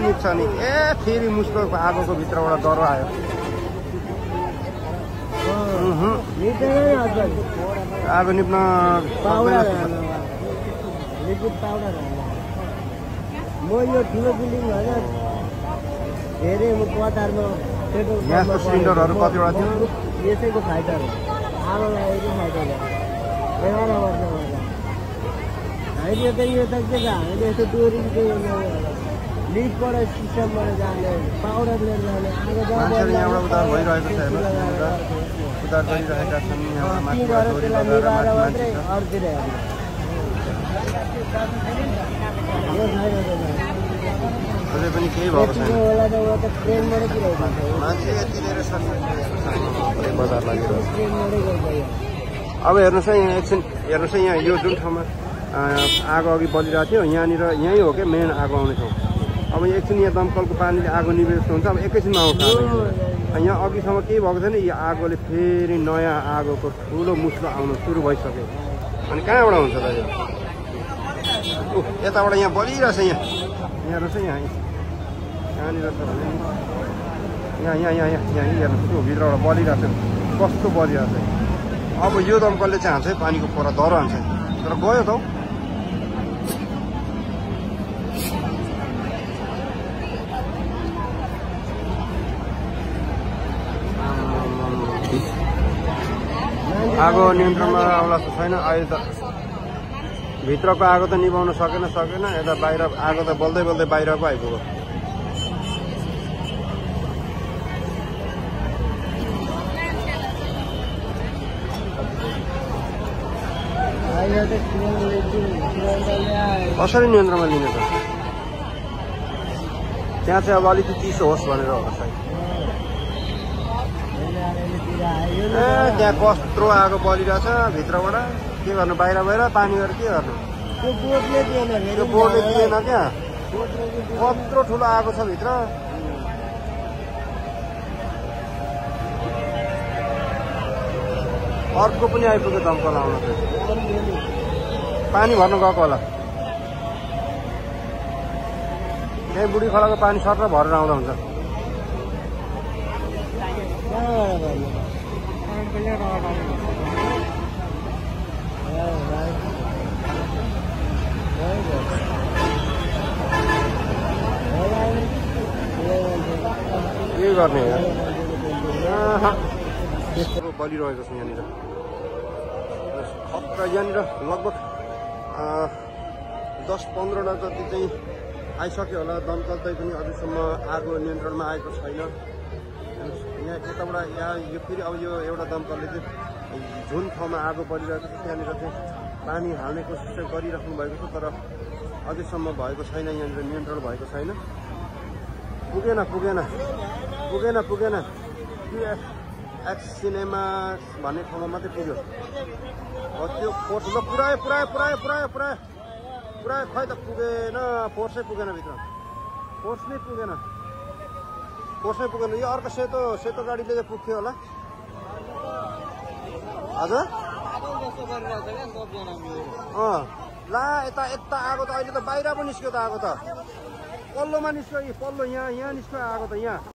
निप्छ नि ए फेरि मुस्को आगोको भित्रबाट डर आयो आगो निप्न म यो ठुलो बिल्डिङ होइन धेरै कतारमा ग्यासको सिलिन्डरहरू कतिवटा थियो यसैको फाइटर हो आगो लागेको फाइटर हो 11 वर्ष हामीले त यो त के छ हामीले यस्तो डोरीको लिकबाट सिस्टमबाट जाने पाउडर लिएर जाने आगो यहाँबाट उद्धार भइरहेको छ उद्धार गरिरहेका छन् यहाँ माथिबाट डोरी लगाएर मान्छे अझै पनि केही भएको छैन मान्छे यति लिएर बजार लागेर अब हेर्नुहोस् है यहाँ एकछिन हेर्नुहोस् है यहाँ यो जुन ठाउँमा आगो अघि बलिरहेको थियो यहाँनिर यहीँ हो क्या मेन आगो आउने ठाउँ अब एकछिन यहाँ दमकलको पानीले आगो निभेको हुन्छ अब एकैछिनमा आउँछ यहाँ अघिसम्म केही भएको छैन यो आगोले फेरि नयाँ आगोको ठुलो मुस्लो आउनु सुरु भइसक्यो अनि कहाँबाट हुन्छ त यो यताबाट यहाँ बलिरहेछ यहाँ हेर्नुहोस् है यहाँनिर छ भने यहाँ हेर्नुहोस् त्यो भित्रबाट बलिरहेको छ कस्तो बलिरहेको छ अब यो दमकलले चाहिँ हान्छ है पानीको पोरा डर हान्छ तर गयो त आगो नियन्त्रणमा आउला छैन अहिले त भित्रको आगो त निभाउन सकेन यता बाहिर आगो त बल्दै बाहिरको आइपुग्यो कसरी नियन्त्रणमा लिने त त्यहाँ चाहिँ अब अलिकति चिसो होस् भनेर होला सायद त्यहाँ कत्रो आगो बलिरहेछ भित्रबाट के गर्नु बाहिर पानी गरेर के गर्नु त्यो बोर्डले दिएन क्या कत्रो ठुलो आगो छ भित्र अर्को पनि आइपुग्यो दमकल आउन पानी भर्नु गएको होला त्यही बुढी खोलाको पानी सर भरेर आउँदा हुन्छ के गर्ने त्यस्तो बलिरहेको छ यहाँनिर यहाँनिर लगभग 10-15 जति चाहिँ आइसक्यो होला दमकल पनि अझैसम्म आगो नियन्त्रणमा आएको छैन यहाँ यताबाट यहाँ यो फेरि अब यो एउटा दमकलले चाहिँ जुन ठाउँमा आगो बलिरहेको छ त्यहाँनिर चाहिँ पानी हाल्ने कोसिस चाहिँ गरिराख्नु भएको छ तर अझैसम्म भएको छैन यहाँनिर नियन्त्रण भएको छैन पुगेन एक्स सिनेमा भन्ने ठाउँमा मात्रै पुग्यो त्यो फोर्स ल पुऱ्यायो खै त पुगेन फोर्सै पुगेन भित्र फोर्स नै पुगेन यो अर्को सेतो गाडीले चाहिँ पुग्थ्यो होला हजुर ला यता आगो त अहिले त बाहिर पो निस्क्यो त आगो त पल्लोमा निस्क्यो पल्लो यहाँ निस्क्यो आगो त यहाँ